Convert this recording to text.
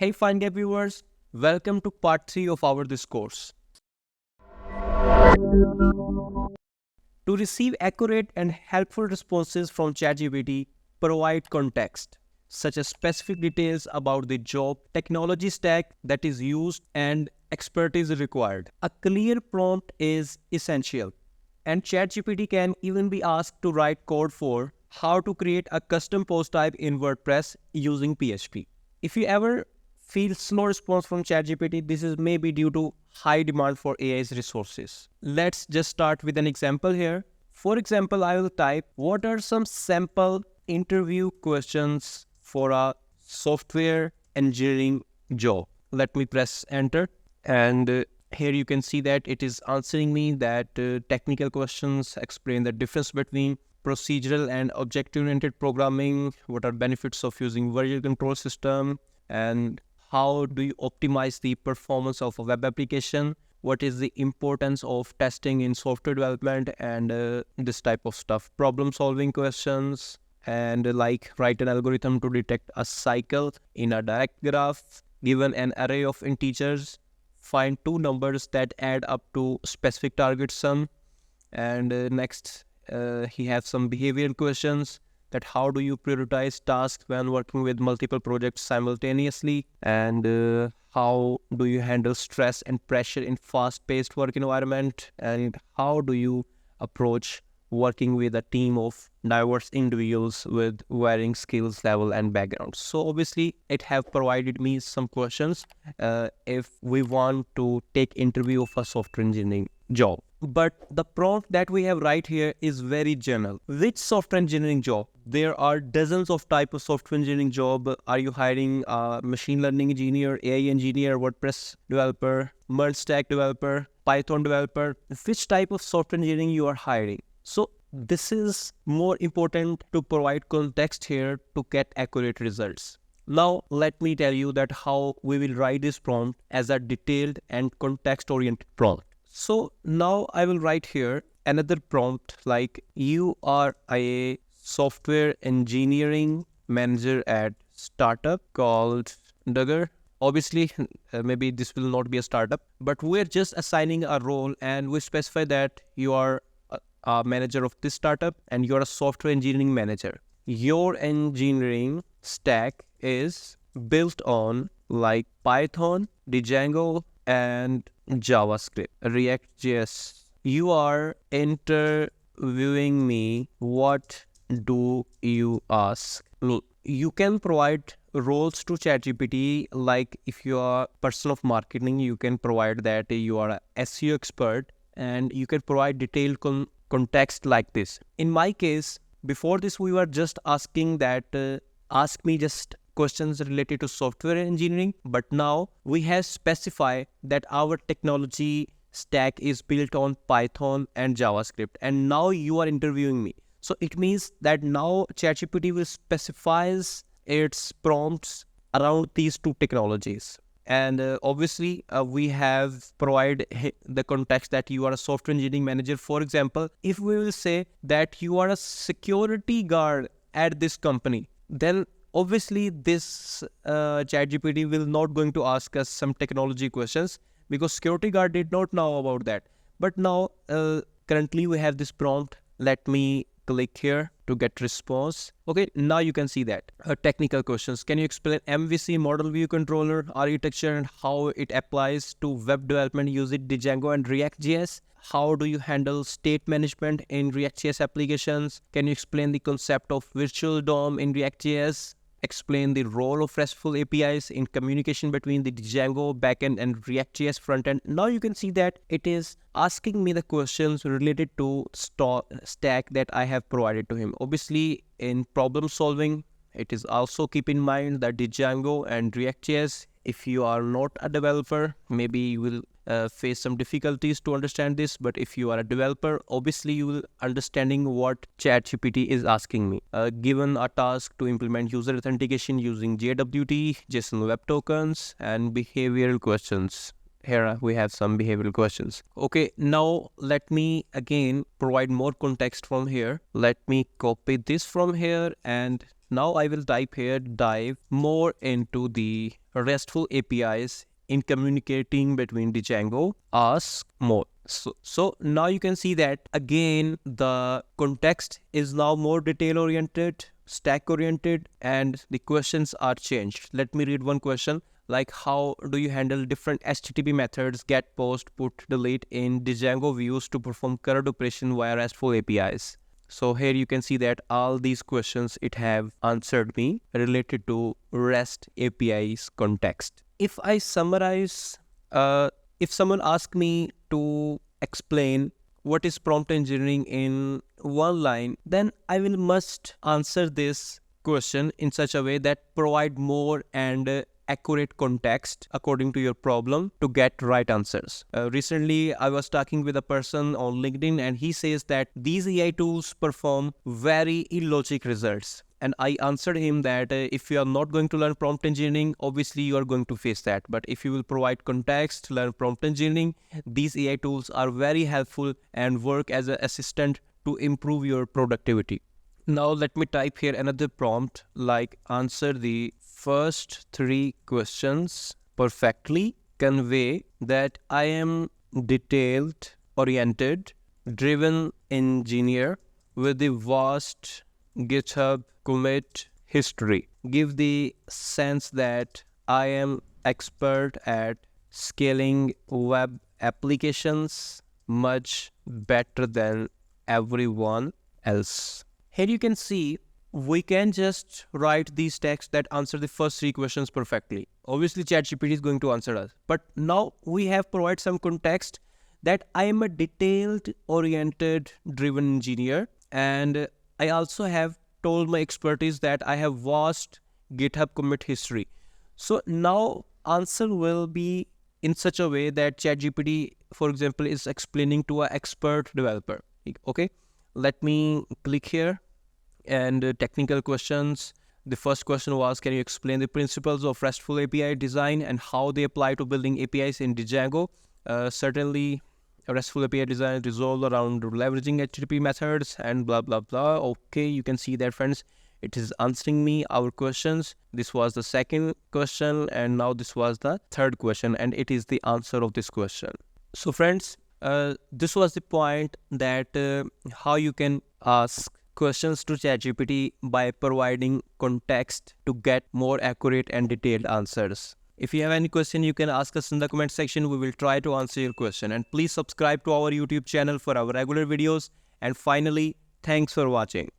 Hey FineGap viewers, welcome to part 3 of our discourse. To receive accurate and helpful responses from ChatGPT, provide context, such as specific details about the job, technology stack that is used, and expertise required. A clear prompt is essential, and ChatGPT can even be asked to write code for how to create a custom post type in WordPress using PHP. If you ever feel slow response from ChatGPT, this is maybe due to high demand for AI's resources. Let's just start with an example here. For example, I will type, what are some sample interview questions for a software engineering job? Let me press enter, and here you can see that it is answering me that technical questions, explain the difference between procedural and object-oriented programming, what are benefits of using version control system, and how do you optimize the performance of a web application, what is the importance of testing in software development, and this type of stuff. Problem solving questions, and like write an algorithm to detect a cycle in a direct graph. Given an array of integers, find two numbers that add up to specific target sum. And next he has some behavioral questions, that how do you prioritize tasks when working with multiple projects simultaneously, and how do you handle stress and pressure in fast-paced work environment, and how do you approach working with a team of diverse individuals with varying skills level and backgrounds. So obviously it have provided me some questions if we want to take interview of a software engineering job. But the prompt that we have right here is very general. Which software engineering job? There are dozens of type of software engineering job. Are you hiring a machine learning engineer, AI engineer, WordPress developer, merge stack developer, Python developer? Which type of software engineering you are hiring? So this is more important to provide context here to get accurate results. Now let me tell you that how we will write this prompt as a detailed and context-oriented prompt. So now I will write here another prompt like, you are a software engineering manager at startup called Duggar. Obviously, maybe this will not be a startup, but we're just assigning a role and we specify that you are a manager of this startup and you're a software engineering manager. Your engineering stack is built on like Python, Django, and JavaScript, React.js. You are interviewing me. What do you ask? You can provide roles to ChatGPT, like if you are person of marketing, you can provide that you are a SEO expert, and you can provide detailed context like this. In my case, before this we were just asking that ask me just questions related to software engineering, but now we have specified that our technology stack is built on Python and JavaScript, and now you are interviewing me. So it means that now ChatGPT will specifies its prompts around these two technologies. And obviously we have provided the context that you are a software engineering manager. For example, if we will say that you are a security guard at this company, then obviously this ChatGPT will not going to ask us some technology questions, because security guard did not know about that. But now currently we have this prompt. Let me click here to get response. Okay, now you can see that technical questions. Can you explain MVC, model view controller architecture, and how it applies to web development using Django and React.js? How do you handle state management in React.js applications? Can you explain the concept of virtual DOM in React.js? Explain the role of RESTful APIs in communication between the Django backend and React.js frontend. Now you can see that it is asking me the questions related to stack that I have provided to him. Obviously, in problem solving, it is also keep in mind that Django and React.js, if you are not a developer, maybe you will face some difficulties to understand this, but if you are a developer, obviously you will understanding what ChatGPT is asking me. Given a task to implement user authentication using JWT, JSON Web Tokens, and behavioral questions. Here we have some behavioral questions. Okay, now let me again provide more context from here. Let me copy this from here, and now I will type here, dive more into the RESTful APIs in communicating between Django, ask more. So now you can see that again the context is now more detail oriented, stack oriented, and the questions are changed. Let me read one question like, how do you handle different HTTP methods, get, post, put, delete in Django views to perform CRUD operation via RESTful APIs? So here you can see that all these questions it have answered me related to REST APIs context. If I summarize, if someone asks me to explain what is prompt engineering in one line, then I will must answer this question in such a way that provide more and accurate context according to your problem to get right answers. Recently, I was talking with a person on LinkedIn and he says that these AI tools perform very illogic results. And I answered him that if you are not going to learn prompt engineering, obviously you are going to face that. But if you will provide context, learn prompt engineering, these AI tools are very helpful and work as an assistant to improve your productivity. Now let me type here another prompt like answer the first 3 questions perfectly, convey that I am detailed oriented, driven engineer with the vast GitHub commit history. Give the sense that I am expert at scaling web applications much better than everyone else. Here you can see we can just write these texts that answer the first 3 questions perfectly. Obviously ChatGPT is going to answer us. But now we have provided some context that I am a detailed oriented driven engineer, and I also have told my expertise that I have vast GitHub commit history. So now answer will be in such a way that ChatGPT, for example, is explaining to an expert developer. Okay, let me click here and technical questions. The first question was, can you explain the principles of RESTful API design and how they apply to building APIs in Django? Certainly, RESTful API design is resolved around leveraging HTTP methods and blah, blah, blah. Okay, you can see that, friends. It is answering me our questions. This was the second question, and now this was the third question, and it is the answer of this question. So, friends, this was the point that how you can ask questions to ChatGPT by providing context to get more accurate and detailed answers. If you have any question, you can ask us in the comment section. We will try to answer your question. And please subscribe to our YouTube channel for our regular videos. And finally, thanks for watching.